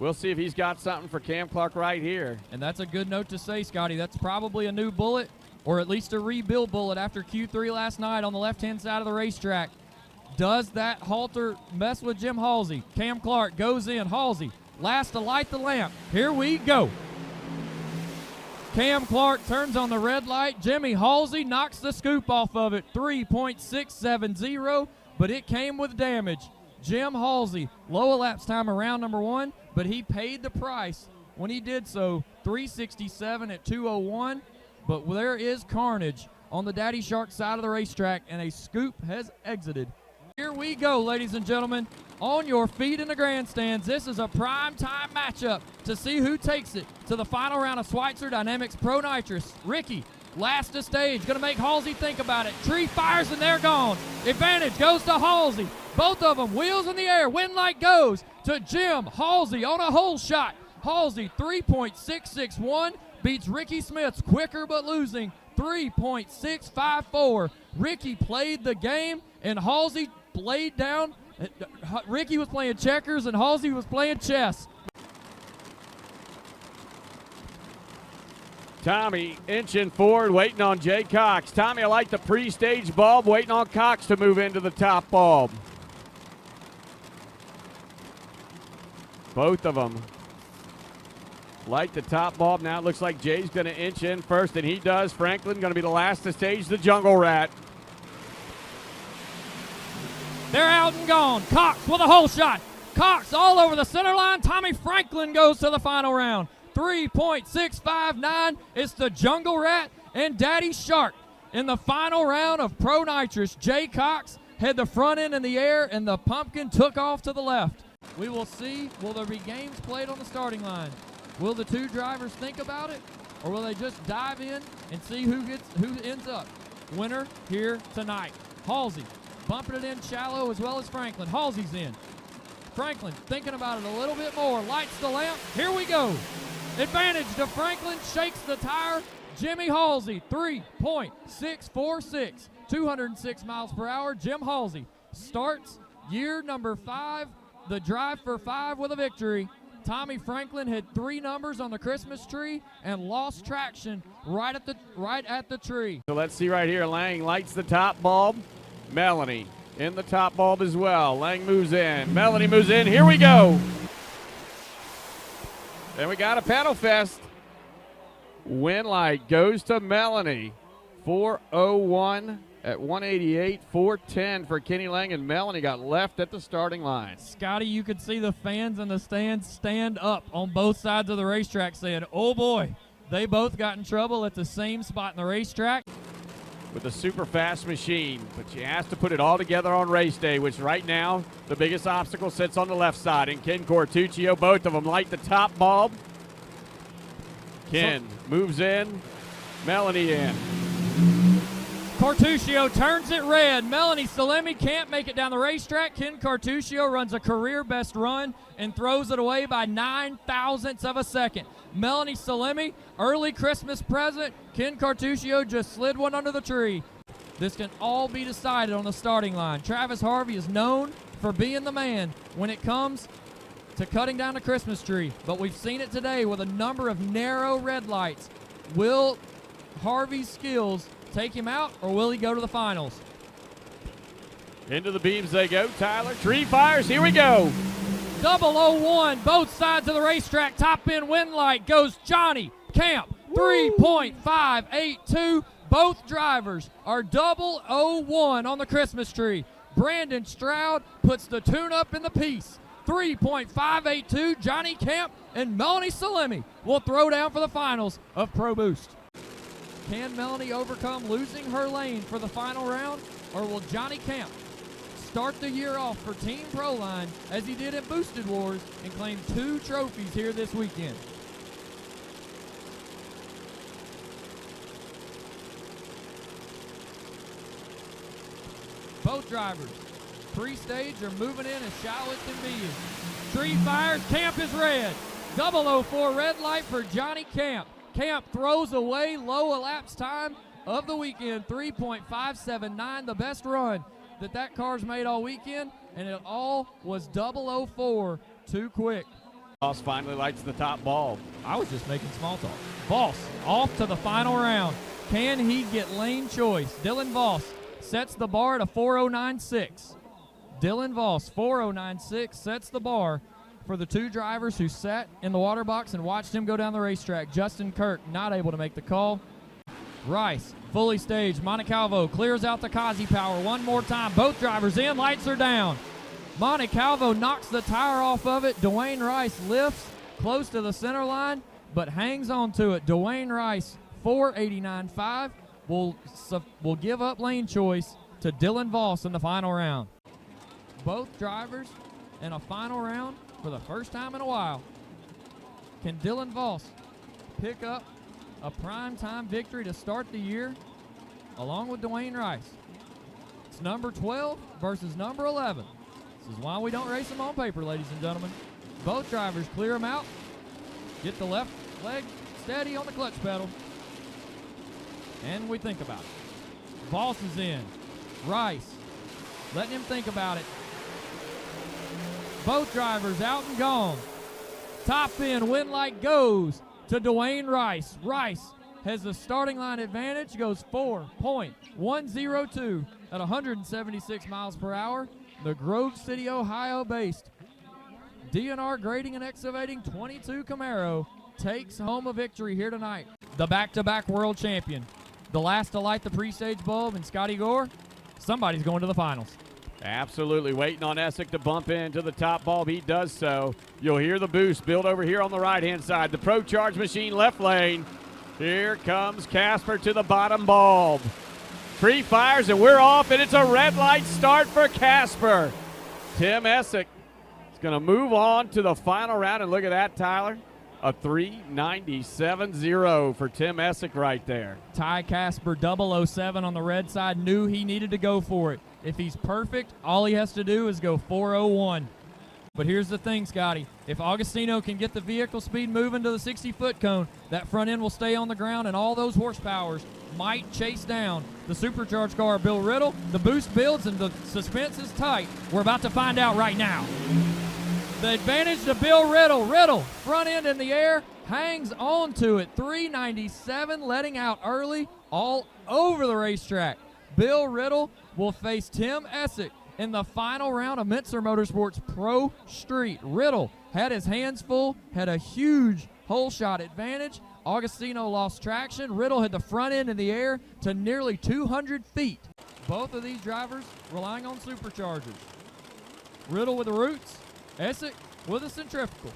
We'll see if he's got something for Cam Clark right here. And that's a good note to say, Scotty. That's probably a new bullet, or at least a rebuild bullet after Q3 last night on the left-hand side of the racetrack. Does that halter mess with Jim Halsey? Cam Clark goes in. Halsey, last to light the lamp. Here we go. Cam Clark turns on the red light. Jimmy Halsey knocks the scoop off of it. 3.670, but it came with damage. Jim Halsey, low elapsed time around number one, but he paid the price when he did so. 367 at 201, but there is carnage on the Daddy Shark side of the racetrack, and a scoop has exited. Here we go, ladies and gentlemen. On your feet in the grandstands, this is a prime time matchup to see who takes it to the final round of SWITZER Dynamics Pro Nitrous. Ricky, last to stage, gonna make Halsey think about it. Tree fires and they're gone. Advantage goes to Halsey. Both of them, wheels in the air. Wind light goes to Jim Halsey on a hole shot. Halsey 3.661 beats Ricky Smith's quicker but losing 3.654. Ricky played the game and Halsey laid down. Ricky was playing checkers and Halsey was playing chess. Tommy inching forward, waiting on Jay Cox. Tommy, I like the pre-stage bulb, waiting on Cox to move into the top bulb. Both of them like the top bulb. Now it looks like Jay's going to inch in first, and he does. Franklin going to be the last to stage the Jungle Rat. They're out and gone. Cox with a hole shot. Cox all over the center line. Tommy Franklin goes to the final round. 3.659. It's the Jungle Rat and Daddy Shark in the final round of Pro Nitrous. Jay Cox had the front end in the air, and the pumpkin took off to the left. We will see, will there be games played on the starting line? Will the two drivers think about it, or will they just dive in and see who ends up winner here tonight? Halsey bumping it in shallow as well as Franklin. Halsey's in. Franklin thinking about it a little bit more. Lights the lamp. Here we go. Advantage to Franklin. Shakes the tire. Jimmy Halsey, 3.646. 206 miles per hour. Jim Halsey starts year number 5. The drive for 5 with a victory. Tommy Franklin had 3 numbers on the Christmas tree and lost traction right at the tree. So let's see right here. Lang lights the top bulb. Melanie in the top bulb as well. Lang moves in. Melanie moves in. Here we go. And we got a pedal fest. Win light goes to Melanie. 4:01 at 188. 4:10 for Kenny Lang, and Melanie got left at the starting line. Scotty, you could see the fans in the stands stand up on both sides of the racetrack saying, oh boy, they both got in trouble at the same spot in the racetrack. With a super fast machine, but she has to put it all together on race day, which right now the biggest obstacle sits on the left side. And Ken Cortuccio, both of them light the top bulb. Ken moves in, Melanie in. Cortuccio turns it red. Melanie Salemi can't make it down the racetrack. Ken Cortuccio runs a career best run and throws it away by 9 thousandths of a second. Melanie Salemi, early Christmas present. Ken Cortuccio just slid one under the tree. This can all be decided on the starting line. Travis Harvey is known for being the man when it comes to cutting down the Christmas tree, but we've seen it today with a number of narrow red lights. Will Harvey's skills take him out, or will he go to the finals? Into the beams they go. Tyler, tree fires. Here we go. 001, both sides of the racetrack. Top end wind light goes Johnny Camp. 3.582. Both drivers are 001 on the Christmas tree. Brandon Stroud puts the tune up in the piece. 3.582. Johnny Camp and Melanie Salemi will throw down for the finals of Pro Boost. Can Melanie overcome losing her lane for the final round, or will Johnny Camp start the year off for Team Proline as he did at Boosted Wars and claim 2 trophies here this weekend? Both drivers pre-stage are moving in as shallow as can be. Tree fires, Camp is red. 004 red light for Johnny Camp. Camp throws away low elapsed time of the weekend, 3.579, the best run that car's made all weekend, and it all was 004 too quick. Boss finally lights the top bulb. I was just making small talk. Voss off to the final round. Can he get lane choice? Dylan Voss sets the bar at a 4:09.6. Dylan Voss, 4:09.6, sets the bar for the two drivers who sat in the water box and watched him go down the racetrack. Justin Kirk not able to make the call. Rice, fully staged. Montecalvo clears out the Kazi power one more time. Both drivers in, lights are down. Montecalvo knocks the tire off of it. Dwayne Rice lifts close to the center line, but hangs on to it. Dwayne Rice, 4:89.5, will give up lane choice to Dylan Voss in the final round. Both drivers in a final round for the first time in a while. Can Dylan Voss pick up a prime-time victory to start the year along with Dwayne Rice? It's number 12 versus number 11. This is why we don't race them on paper, ladies and gentlemen. Both drivers clear them out. Get the left leg steady on the clutch pedal. And we think about it. Voss is in. Rice, letting him think about it. Both drivers out and gone. Top end, win light goes to Dwayne Rice. Rice has the starting line advantage, goes 4.102 at 176 miles per hour. The Grove City, Ohio-based DNR Grading and Excavating 22 Camaro takes home a victory here tonight. The back-to-back world champion. The last to light the pre-stage bulb, and Scotty Gore, somebody's going to the finals. Absolutely, waiting on Essick to bump into the top bulb. He does so. You'll hear the boost build over here on the right-hand side. The Pro Charge machine left lane. Here comes Casper to the bottom bulb. Pre-fires, and we're off, and it's a red light start for Casper. Tim Essick is going to move on to the final round, and look at that, Tyler. A 3:97.0 for Tim Essick right there. Ty Casper, 007 on the red side, knew he needed to go for it. If he's perfect, all he has to do is go 4:01. But here's the thing, Scotty. If Augustino can get the vehicle speed moving to the 60-foot cone, that front end will stay on the ground, and all those horsepowers might chase down the supercharged car of Bill Riddle. The boost builds, and the suspense is tight. We're about to find out right now. The advantage to Bill Riddle. Riddle, front end in the air, hangs on to it. 397, letting out early all over the racetrack. Bill Riddle will face Tim Essick in the final round of MENSCER Motorsports Pro Street. Riddle had his hands full, had a huge hole shot advantage. Augustino lost traction. Riddle had the front end in the air to nearly 200 feet. Both of these drivers relying on superchargers. Riddle with the roots, Essick with a centrifugal.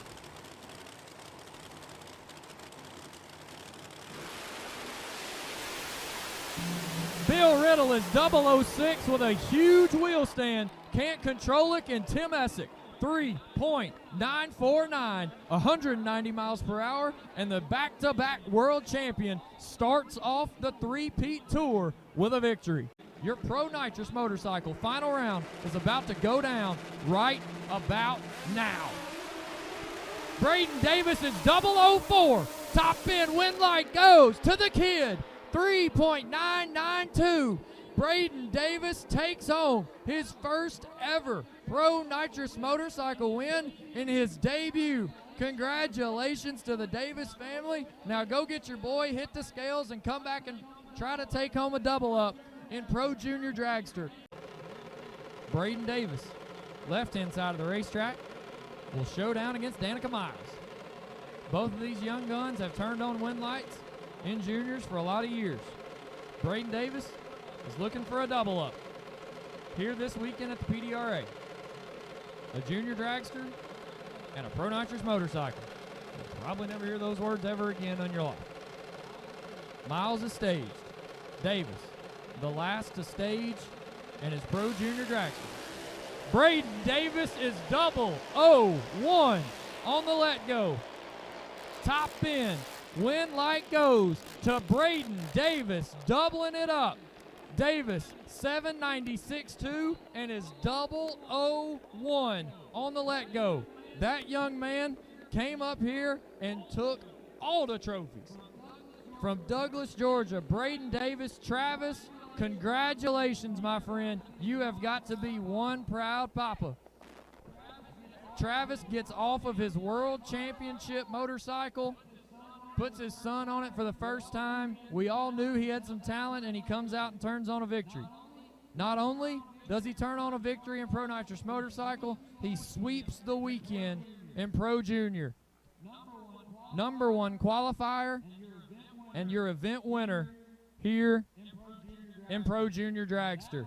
Bill Riddle is 006 with a huge wheel stand. Can't control it, and Tim Essick, 3.949, 190 miles per hour, and the back-to-back world champion starts off the three-peat tour with a victory. Your Pro Nitrous motorcycle final round is about to go down right about now. Braden Davis is 004. Top end win light goes to the kid. 3.992. Braden Davis takes home his first ever Pro Nitrous motorcycle win in his debut. Congratulations to the Davis family. Now go get your boy, hit the scales, and come back and try to take home a double up in Pro Junior Dragster. Braden Davis, left-hand side of the racetrack, will show down against Danica Miles. Both of these young guns have turned on win lights in juniors for a lot of years. Braden Davis is looking for a double up here this weekend at the PDRA. A junior dragster and a Pro Nitrous motorcycle. You'll probably never hear those words ever again in your life. Miles is staged. Davis, the last to stage in his Pro Junior dragster. Braden Davis is 001 on the let go. Top end. Win light goes to Braden Davis, doubling it up. Davis, 796.2 and is 001 on the let go. That young man came up here and took all the trophies. From Douglas, Georgia, Braden Davis, Travis, congratulations, my friend. You have got to be one proud papa. Travis gets off of his world championship motorcycle, puts his son on it for the first time. We all knew he had some talent, and he comes out and turns on a victory. Not only does he turn on a victory in Pro Nitrous motorcycle, he sweeps the weekend in Pro Junior. Number 1 qualifier and your event winner here in Pro Junior Dragster.